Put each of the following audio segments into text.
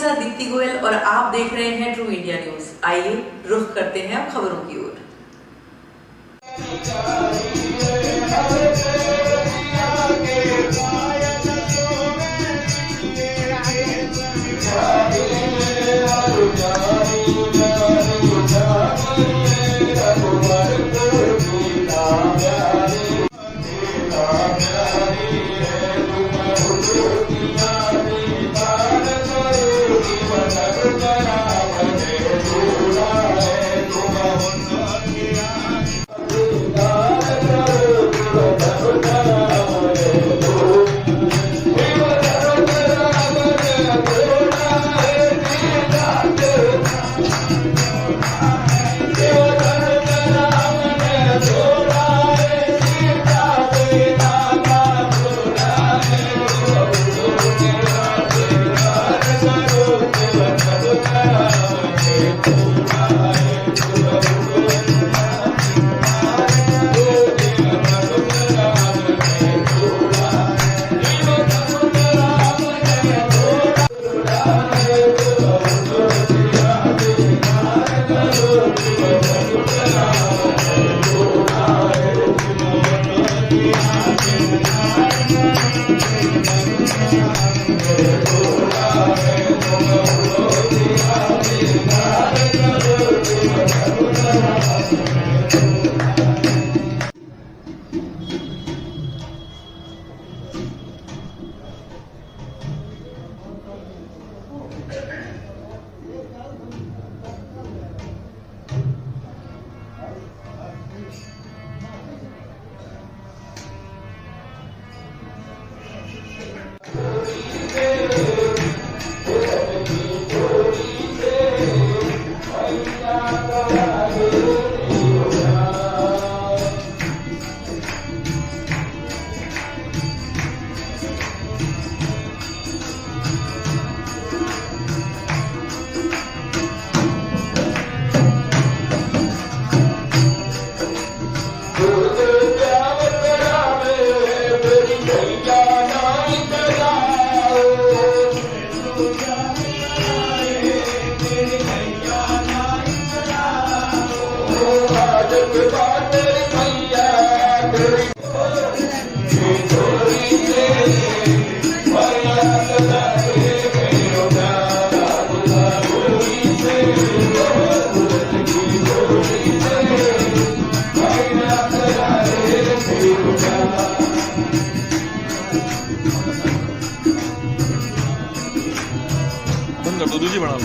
साथ दीप्ति गोयल और आप देख रहे हैं ट्रू इंडिया न्यूज। आइए रुख करते हैं अब खबरों की ओर। बंद कर दो, दूसरी बना लो।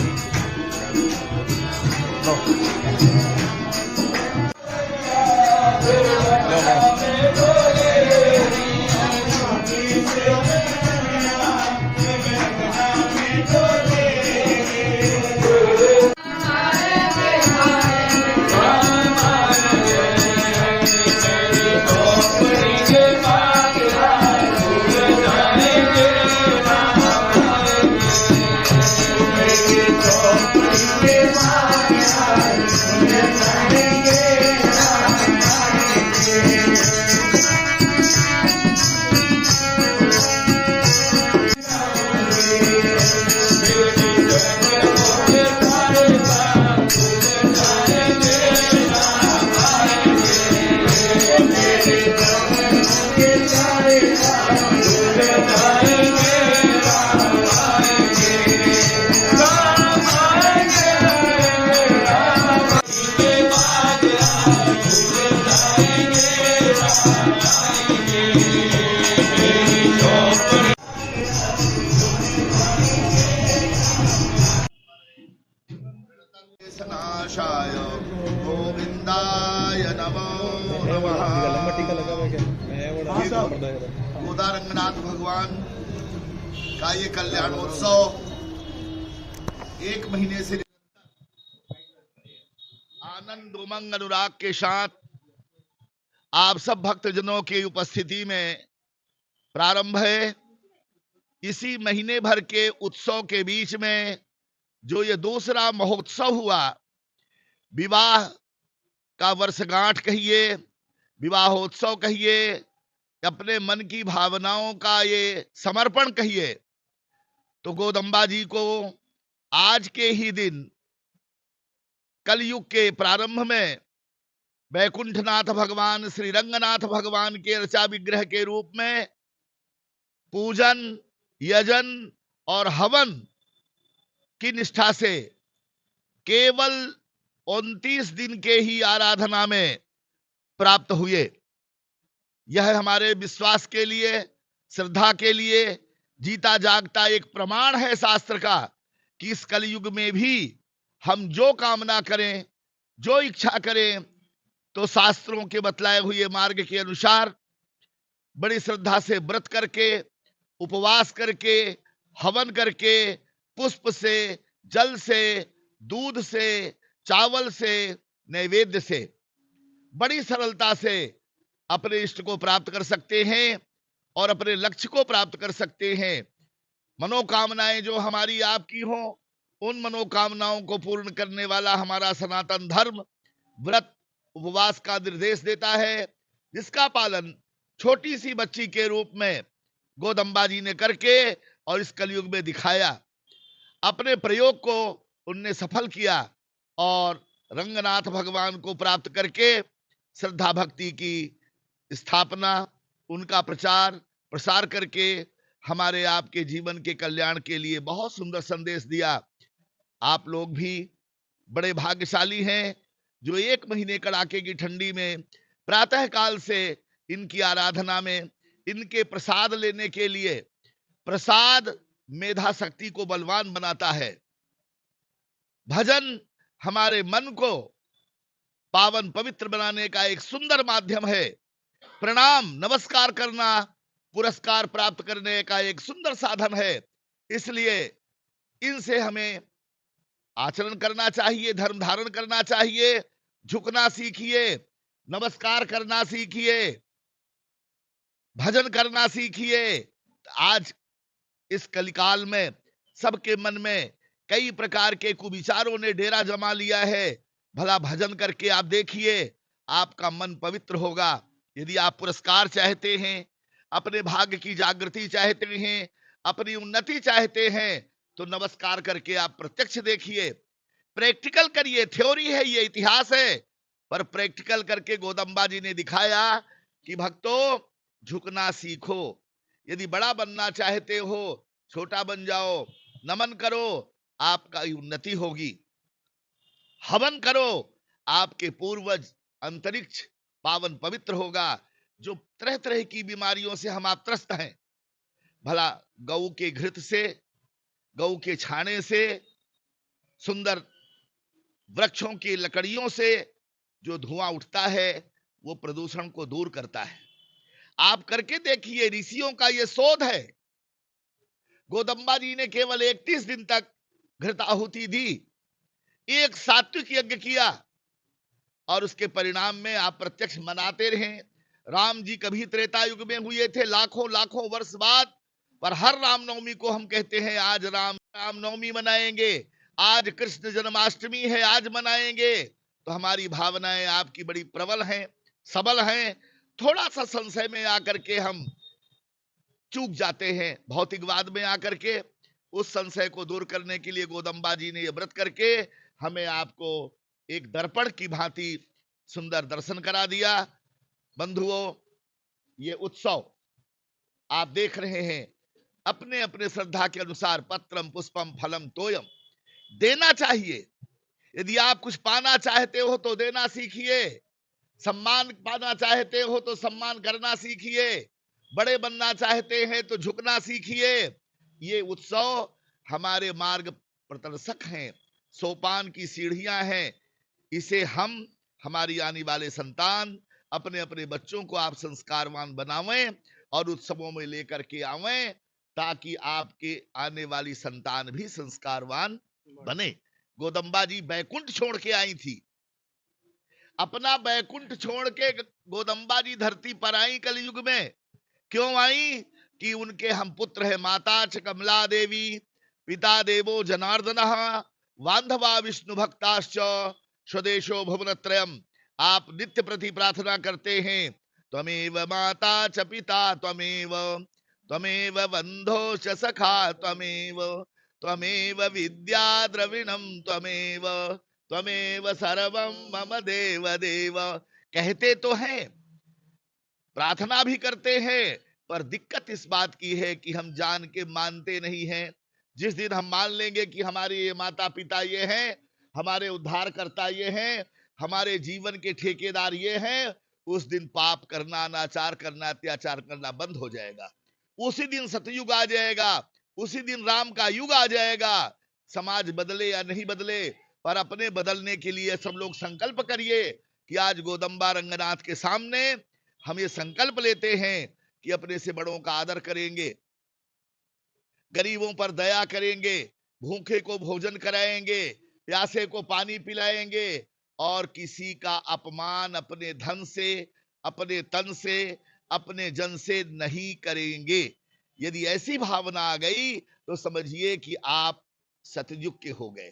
गोविंदाय नमो नमः। गोदा रंगनाथ भगवान का ये कल्याणोत्सव एक महीने से आनंद उमंग अनुराग के साथ आप सब भक्तजनों की उपस्थिति में प्रारंभ है। इसी महीने भर के उत्सव के बीच में जो ये दूसरा महोत्सव हुआ, विवाह का वर्षगांठ कहिए, विवाहोत्सव कहिए, अपने मन की भावनाओं का ये समर्पण कहिए, तो गोदंबा जी को आज के ही दिन कलयुग के प्रारंभ में वैकुंठनाथ भगवान श्री रंगनाथ भगवान के अर्चा विग्रह के रूप में पूजन, यजन और हवन की निष्ठा से केवल 29 दिन के ही आराधना में प्राप्त हुए। यह हमारे विश्वास के लिए, श्रद्धा के लिए जीता जागता एक प्रमाण है शास्त्र का कि इस कलयुग में भी हम जो कामना करें, जो इच्छा करें, तो शास्त्रों के बतलाए हुए मार्ग के अनुसार बड़ी श्रद्धा से व्रत करके, उपवास करके, हवन करके, पुष्प से, जल से, दूध से, चावल से, नैवेद्य से बड़ी सरलता से अपने इष्ट को प्राप्त कर सकते हैं और अपने लक्ष्य को प्राप्त कर सकते हैं। मनोकामनाएं जो हमारी आपकी हो, उन मनोकामनाओं को पूर्ण करने वाला हमारा सनातन धर्म व्रत, उपवास का निर्देश देता है, जिसका पालन छोटी सी बच्ची के रूप में गोदंबा जी ने करके और इस कलयुग में दिखाया। अपने प्रयोग को उनने सफल किया और रंगनाथ भगवान को प्राप्त करके श्रद्धा भक्ति की स्थापना, उनका प्रचार प्रसार करके हमारे आपके जीवन के कल्याण के लिए बहुत सुंदर संदेश दिया। आप लोग भी बड़े भाग्यशाली हैं जो 1 महीने कड़ाके की ठंडी में प्रातः काल से इनकी आराधना में, इनके प्रसाद लेने के लिए, प्रसाद मेधा शक्ति को बलवान बनाता है। भजन हमारे मन को पावन पवित्र बनाने का एक सुंदर माध्यम है। प्रणाम, नमस्कार करना पुरस्कार प्राप्त करने का एक सुंदर साधन है। इसलिए इनसे हमें आचरण करना चाहिए, धर्म धारण करना चाहिए, झुकना सीखिए, नमस्कार करना सीखिए, भजन करना सीखिए। आज इस कलिकाल में सबके मन में कई प्रकार के कुविचारों ने डेरा जमा लिया है। भला भजन करके आप देखिए, आपका मन पवित्र होगा। यदि आप पुरस्कार चाहते हैं, अपने भाग्य की जागृति चाहते हैं, अपनी उन्नति चाहते हैं, तो नमस्कार करके आप प्रत्यक्ष देखिए, प्रैक्टिकल करिए। थ्योरी है, ये इतिहास है, पर प्रैक्टिकल करके गोदंबा जी ने दिखाया कि भक्तों झुकना सीखो। यदि बड़ा बनना चाहते हो, छोटा बन जाओ, नमन करो, आपका उन्नति होगी। हवन करो, आपके पूर्वज अंतरिक्ष पावन पवित्र होगा। जो तरह तरह की बीमारियों से हम आप त्रस्त हैं, भला गऊ के घृत से, गऊ के छाने से, सुंदर वृक्षों की लकड़ियों से जो धुआं उठता है, वो प्रदूषण को दूर करता है। आप करके देखिए, ऋषियों का ये शोध है। गोदंबा जी ने केवल 31 दिन तक घृत आहुति दी, एक सात्विक यज्ञ किया, और उसके परिणाम में आप प्रत्यक्ष मनाते रहे। राम जी कभी त्रेता युग में हुए थे, लाखों लाखों वर्ष बाद, पर हर रामनवमी को हम कहते हैं आज रामनवमी मनाएंगे, आज कृष्ण जन्माष्टमी है, आज मनाएंगे। तो हमारी भावनाएं आपकी बड़ी प्रबल हैं, सबल हैं। थोड़ा सा संशय में आकर के हम चूक जाते हैं, भौतिकवाद में आकर के। उस संशय को दूर करने के लिए गोदंबा जी ने यह व्रत करके हमें आपको एक दर्पण की भांति सुंदर दर्शन करा दिया। बंधुओं, ये उत्सव आप देख रहे हैं, अपने अपने श्रद्धा के अनुसार पत्रम पुष्पम फलम तोयम देना चाहिए। यदि आप कुछ पाना चाहते हो तो देना सीखिए, सम्मान पाना चाहते हो तो सम्मान करना सीखिए, बड़े बनना चाहते हैं तो झुकना सीखिए। ये उत्सव हमारे मार्ग प्रदर्शक हैं, सोपान की सीढ़ियां हैं। इसे हम, हमारी आने वाले संतान, अपने अपने बच्चों को आप संस्कारवान बनावें और उत्सवों में लेकर के आवें, ताकि आपके आने वाली संतान भी संस्कारवान बने। गोदंबा जी बैकुंठ छोड़ के आई थी, अपना बैकुंठ छोड़ के गोदंबा जी धरती पर आई कलयुग में। क्यों आई? कि उनके हम पुत्र है, माता च कमला देवी, पिता देवो जनार्दन, बांधवा विष्णु भक्ताश्च, स्वदेशो भुवनत्रयम्। आप नित्य प्रति प्रार्थना करते हैं, त्वमेव माता च पिता त्वमेव, त्वमेव बंधो च सखा त्वमेव, त्वमेव विद्या द्रविणम त्वमेव त्वमेव सर्वम मम देव देव। कहते तो हैं, प्रार्थना भी करते हैं, पर दिक्कत इस बात की है कि हम जान के मानते नहीं हैं। जिस दिन हम मान लेंगे कि हमारे ये माता पिता ये हैं, हमारे उद्धारकर्ता ये हैं, हमारे जीवन के ठेकेदार ये हैं, उस दिन पाप करना, अनाचार करना, अत्याचार करना बंद हो जाएगा। उसी दिन सतयुग आ जाएगा, उसी दिन राम का युग आ जाएगा। समाज बदले या नहीं बदले, पर अपने बदलने के लिए सब लोग संकल्प करिए कि आज गोदंबा रंगनाथ के सामने हम ये संकल्प लेते हैं कि अपने से बड़ों का आदर करेंगे, गरीबों पर दया करेंगे, भूखे को भोजन कराएंगे, प्यासे को पानी पिलाएंगे, और किसी का अपमान अपने धन से, अपने तन से, अपने जन से नहीं करेंगे। यदि ऐसी भावना आ गई तो समझिए कि आप सतयुग के हो गए,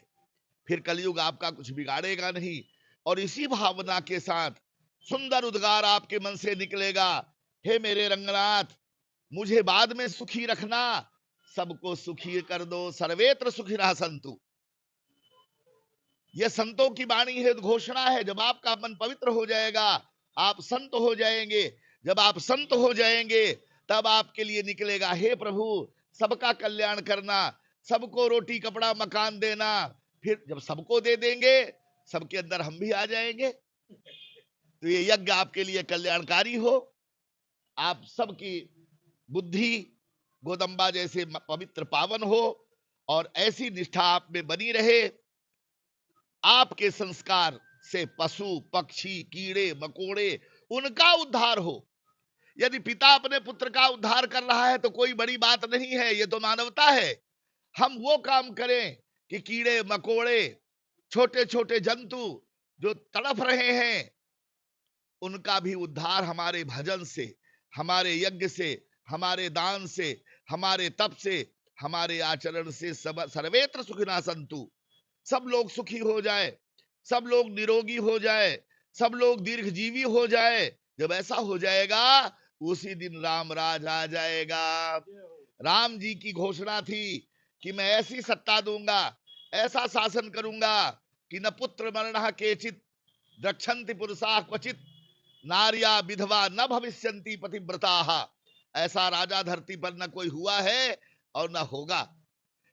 फिर कलयुग आपका कुछ बिगाड़ेगा नहीं। और इसी भावना के साथ सुंदर उद्गार आपके मन से निकलेगा, हे मेरे रंगनाथ, मुझे बाद में सुखी रखना, सबको सुखी कर दो, सर्वेत्र सुखिनः सन्तु। यह संतों की वाणी है, घोषणा है। जब आपका मन पवित्र हो जाएगा, आप संत हो जाएंगे। जब आप संत हो जाएंगे, तब आपके लिए निकलेगा, हे प्रभु, सबका कल्याण करना, सबको रोटी कपड़ा मकान देना। फिर जब सबको दे देंगे, सबके अंदर हम भी आ जाएंगे। तो ये यज्ञ आपके लिए कल्याणकारी हो, आप सबकी बुद्धि गोदंबा जैसे पवित्र पावन हो, और ऐसी निष्ठा आप में बनी रहे। आपके संस्कार से पशु पक्षी कीड़े मकोड़े उनका उद्धार हो। यदि पिता अपने पुत्र का उद्धार कर रहा है तो कोई बड़ी बात नहीं है, ये तो मानवता है। हम वो काम करें कि कीड़े मकोड़े, छोटे छोटे जंतु जो तड़फ रहे हैं, उनका भी उद्धार हमारे भजन से, हमारे यज्ञ से, हमारे दान से, हमारे तप से, हमारे आचरण से सर्वेत्र सुखिनः सन्तु। सब लोग सुखी हो जाए, सब लोग निरोगी हो जाए, सब लोग दीर्घजीवी हो जाए। जब ऐसा हो जाएगा, उसी दिन राम राज आ जाएगा। राम जी की घोषणा थी कि मैं ऐसी सत्ता दूंगा, ऐसा शासन करूंगा कि न पुत्र मरणः केचित द्रक्षन्ति पुरुषाः क्वचित, नार्या विधवा न भविष्यन्ति पतिव्रताः। ऐसा राजा धरती पर न कोई हुआ है और न होगा।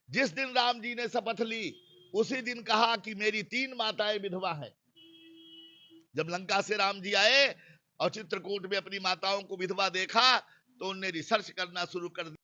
जिस दिन राम जी ने शपथ ली, उसी दिन कहा कि मेरी 3 माताएं विधवा हैं। जब लंका से राम जी आए और चित्रकूट में अपनी माताओं को विधवा देखा, तो उनने रिसर्च करना शुरू कर दिया।